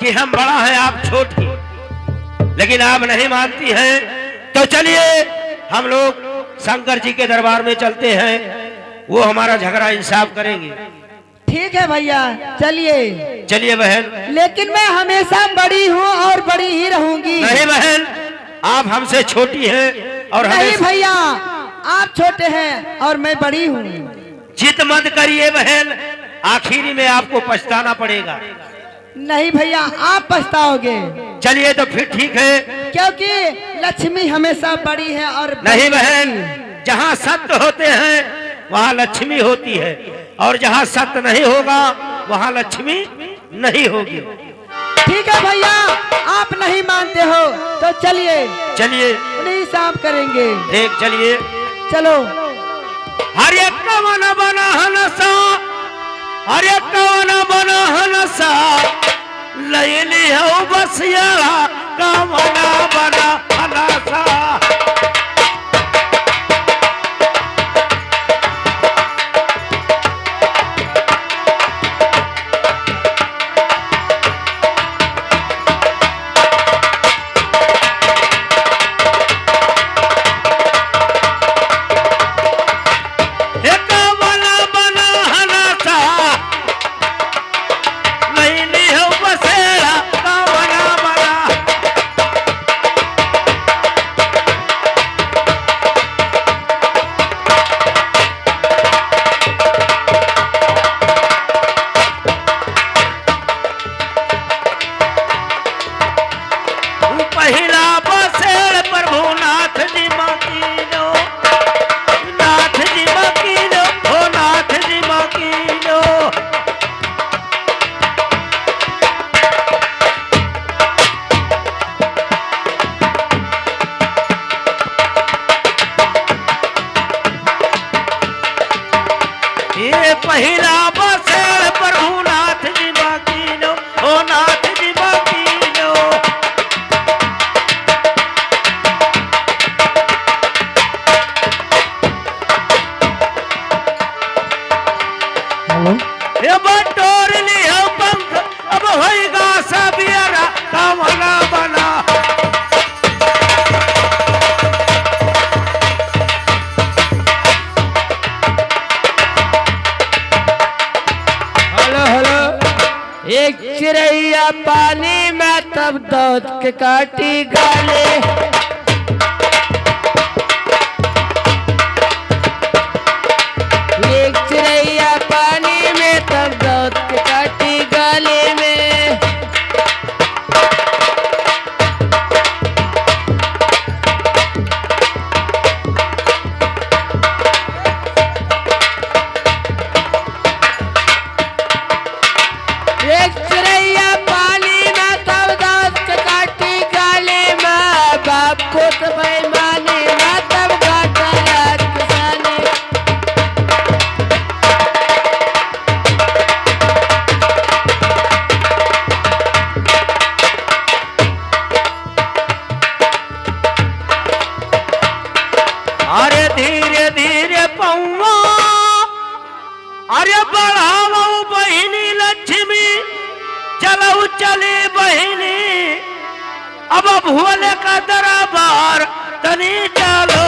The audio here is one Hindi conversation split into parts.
कि हम बड़ा है आप छोटी, लेकिन आप नहीं मानती हैं। तो चलिए हम लोग शंकर जी के दरबार में चलते हैं, वो हमारा झगड़ा इंसाफ करेंगे। ठीक है भैया, चलिए। चलिए बहन। लेकिन मैं हमेशा बड़ी हूँ और बड़ी ही रहूंगी। नहीं बहन, आप हमसे छोटी हैं और नहीं भैया, आप छोटे हैं और मैं बड़ी हूँ। जिद मत करिए बहन, आखिरी में आपको पछताना पड़ेगा। नहीं भैया, आप पछताओगे। चलिए तो फिर ठीक है, क्योंकि लक्ष्मी हमेशा बड़ी है और नहीं बहन, जहाँ सत्य होते हैं वहाँ लक्ष्मी होती है, और जहाँ सत्य नहीं होगा वहाँ लक्ष्मी नहीं होगी। ठीक है भैया, आप नहीं मानते हो तो चलिए। चलिए नहीं साफ करेंगे। एक चलिए। चलो। हरे कवन बना हनसा, हरे कवन बना हनसा, लैली हो बसिया कवन बना हनसा। पहिला बसेड़ प्रभु नाथ जी बाकी लो, ओ नाथ जी बाकी लो। ये बटोर लिया पंख, अब होएगा सबियरा कामना बना। एक चिड़ैया पानी में तब दौड़ के काटी गाले। एक चिड़ैया पानी में तब दौड़ के काटी गाले में। एक चिड़ैया पानी में तब दौड़ के काटी गाले में। बाप को तो बेईमानी में तब घाटा रात किसानी। अरे धीरे धीरे पौवा, अरे बढ़ाओ बहिनी लक्ष्मी, चलो चले बहिनी, अब भोले का दरबार तनी चलो।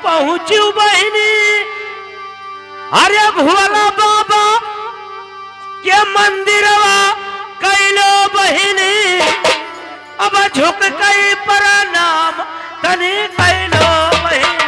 पहुंचू बहिनी, अरे भोला बाबा के मंदिरवा कैलो बहिनी, अब झुक गई प्रणाम तनी कैलो बहिनी।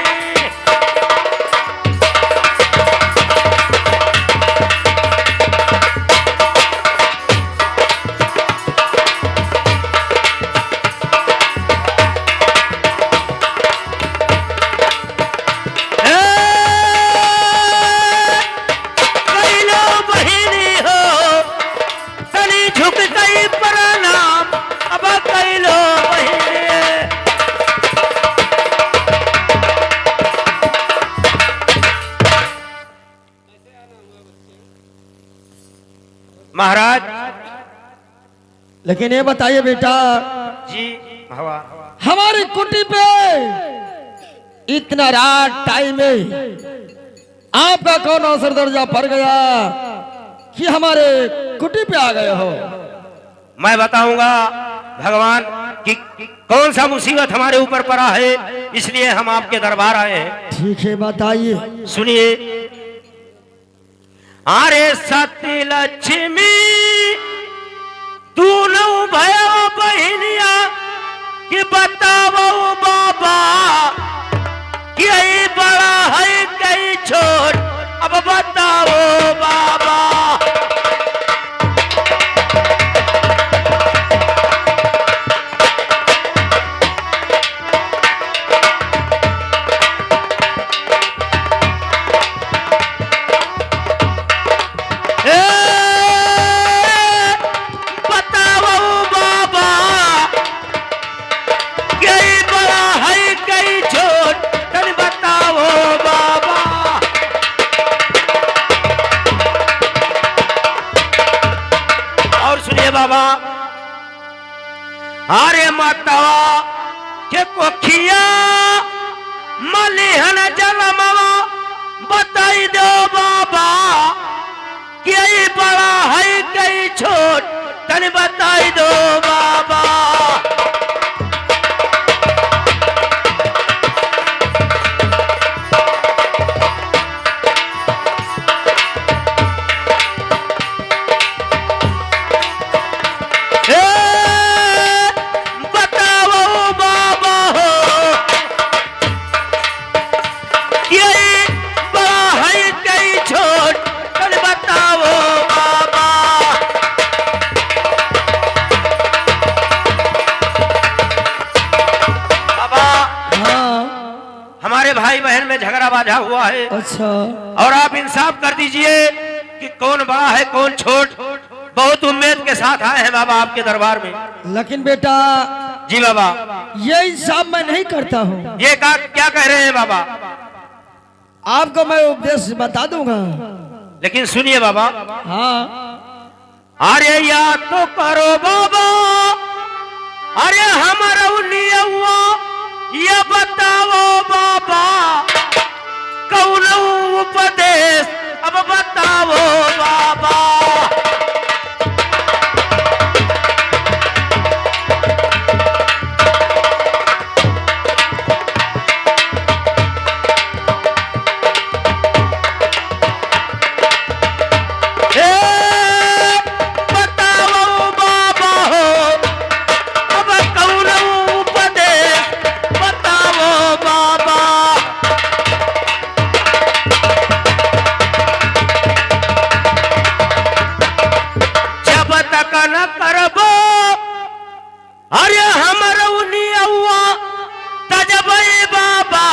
कैलो बहिनी हो महाराज लेकिन ये बताइए बेटा, जी हवा हमारी कुटी पे इतना रात टाइम में आपका कौन अवसर दर्जा पड़ गया कि हमारे कुटी पे आ गए हो? मैं बताऊंगा भगवान कि कौन सा मुसीबत हमारे ऊपर पड़ा है, इसलिए हम आपके दरबार आए हैं। ठीक है बताइए। सुनिए। अरे सती लक्ष्मी दोनों भयो बहनिया कि बताओ बाबा कि यही बड़ा है कई छोट, अब बताओ बाबा। बाबा अरे मातावा के कोखिया मलिहन जलमवा बताई दो बाबा कि यही बड़ा है कई छोट, तन बताई दो बाबा। भाई बहन में झगड़ा बाझा हुआ है। अच्छा। और आप इंसाफ कर दीजिए कि कौन बड़ा है कौन छोट। बहुत उम्मीद के साथ आए हैं बाबा आपके दरबार में। लेकिन बेटा जी बाबा ये इंसाफ मैं नहीं करता हूँ। ये क्या कह रहे हैं बाबा? आपको मैं उपदेश बता दूंगा, लेकिन सुनिए बाबा। हाँ। अरे या तो करो बाबा, अरे हमारा हुआ ये बताओ बाबा कौन उपदेश, अब बताओ बाबा। अरे हमारा तजबई बाबा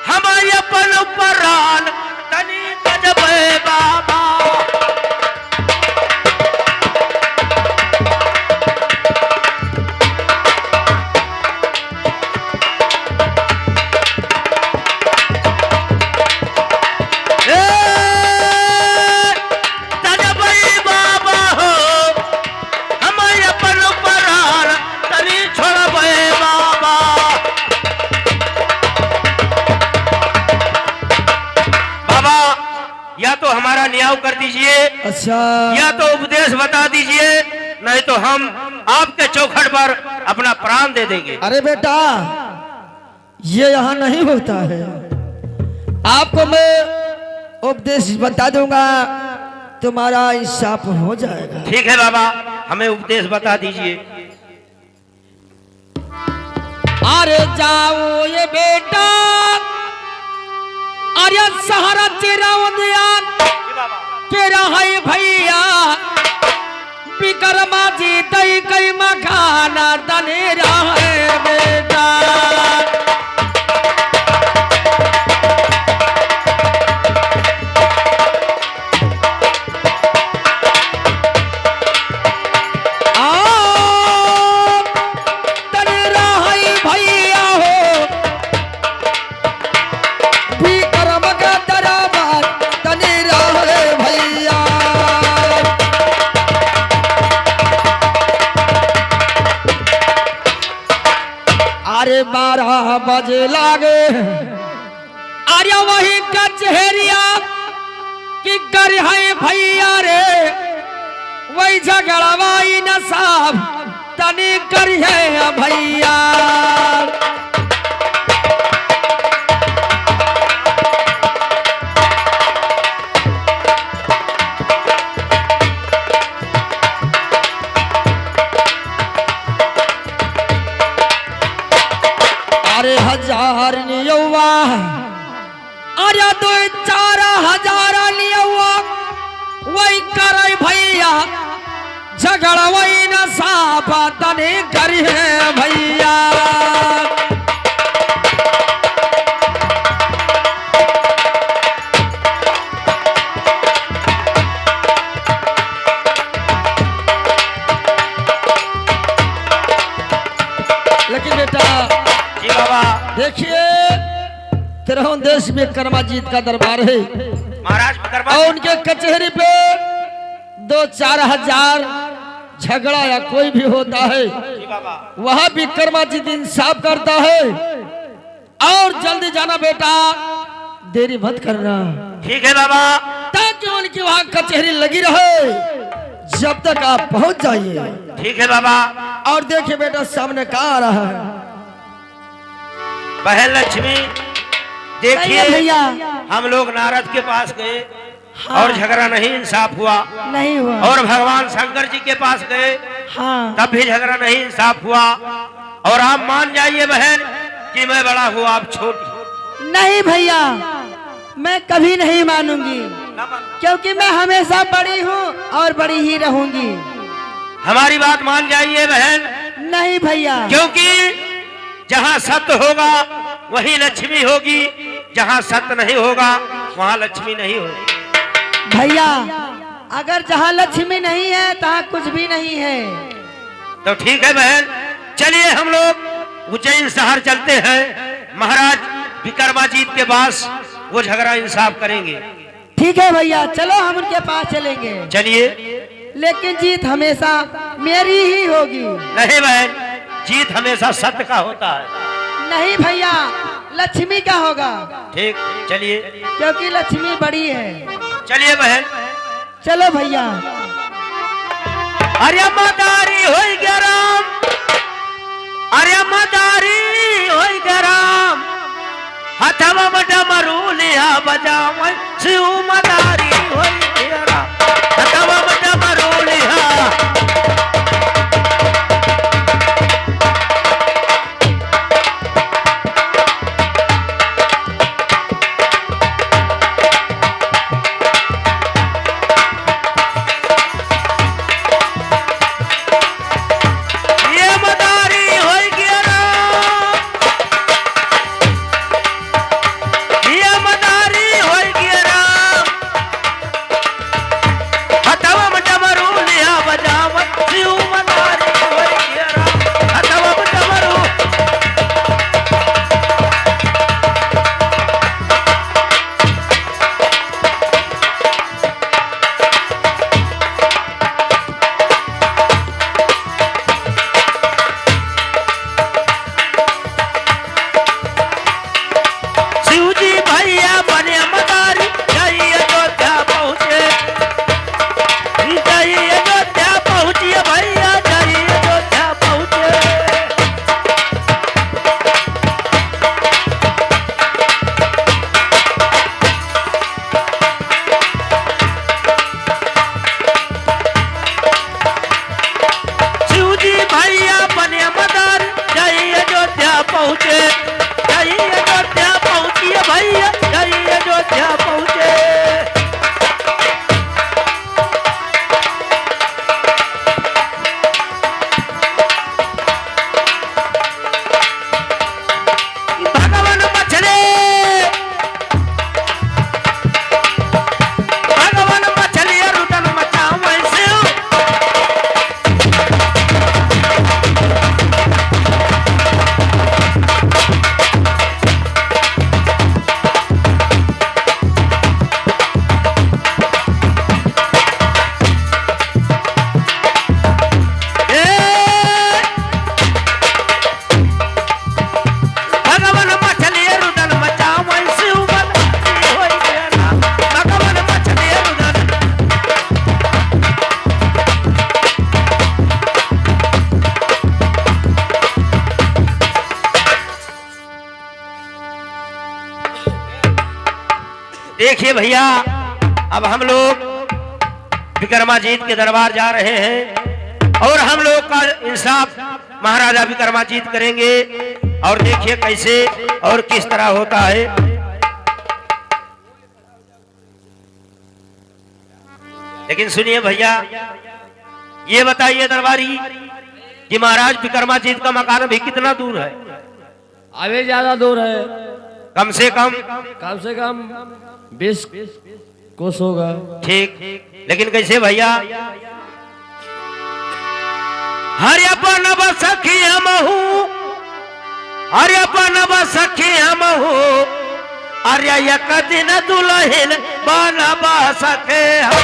हमारे अपन परान तनी तजबई बाबा। या तो हमारा न्याय कर दीजिए, अच्छा, या तो उपदेश बता दीजिए, नहीं तो हम आपके चौखट पर अपना प्राण दे देंगे। अरे बेटा ये यहाँ नहीं होता है, आपको मैं उपदेश बता दूंगा, तुम्हारा इंसाफ हो जाएगा। ठीक है बाबा, हमें उपदेश बता दीजिए। अरे जाओ ये बेटा, अरे सहारा तेरा तेरा है भैया, विक्रमा जी दई कई मखाना दनेरा है बेटा। बजे लागे। अरे वही कचहरिया की कर है भैया रे, वही झगड़वाई न साहब तनी कर है भैया। अरे हजार नियौवा, अरे 2-4 नियौवा वही करे भैया, झगड़ा वही न साफा तने करी है भैया। लेकिन बेटा जी बाबा, देखिए तिरहुन देश में कर्माजीत का दरबार है महाराज और उनके कचहरी पे 2-4 हजार झगड़ा या कोई भी होता है, जी बाबा, वहां भी कर्माजीत इंसाफ करता है। और जल्दी जाना बेटा, देरी मत करना, ठीक है बाबा। ताकि उनकी वहां कचहरी लगी रहे जब तक आप पहुंच जाइए। ठीक है बाबा। और देखिए बेटा सामने कहाँ आ रहा है, बहन लक्ष्मी, देखिए भैया हम लोग नारद के पास गए हाँ। और झगड़ा नहीं इंसाफ हुआ, नहीं हुआ। और भगवान शंकर जी के पास गए हाँ तब भी झगड़ा नहीं इंसाफ हुआ। और आप मान जाइए बहन कि मैं बड़ा हूँ, आप छोटी। नहीं भैया, मैं कभी नहीं मानूंगी, क्योंकि मैं हमेशा बड़ी हूँ और बड़ी ही रहूंगी। हमारी बात मान जाइए बहन, नहीं भैया, क्योंकि जहाँ सत्य होगा वहीं लक्ष्मी होगी, जहाँ सत्य नहीं होगा वहाँ लक्ष्मी नहीं होगी। भैया अगर जहाँ लक्ष्मी नहीं है तहाँ कुछ भी नहीं है। तो ठीक है बहन, चलिए हम लोग उज्जैन शहर चलते हैं, महाराज विक्रमाजीत के पास वो झगड़ा इंसाफ करेंगे। ठीक है भैया, चलो हम उनके पास चलेंगे, चलिए। लेकिन जीत हमेशा मेरी ही होगी। नहीं बहन, जीत हमेशा सत्य का होता है। नहीं भैया, लक्ष्मी का होगा, ठीक, चलिए। क्योंकि लक्ष्मी बड़ी है। चलिए बहन। चलो भैया। अरे मदारी होई गया राम, अरे मदारी होई गया राम, हथवा में डमरू लिया बजाव शिव मदारी होई गया राम, हथवा में डमरू लिया। देखिए भैया, अब हम लोग विक्रमाजीत के दरबार जा रहे हैं और हम लोग का इंसाफ महाराजा विक्रमाजीत करेंगे। और देखिए कैसे और किस तरह होता है। लेकिन सुनिए भैया, ये बताइए दरबारी कि महाराज विक्रमाजीत का मकान अभी कितना दूर है? अभी ज्यादा दूर है, कम से कम 20 कोस होगा। ठीक, लेकिन कैसे भैया? हरे अपन सखी हम हूँ, हरे अपन सखी हम हूँ, अरे एक दिन दुल्हन बनबा सके हम।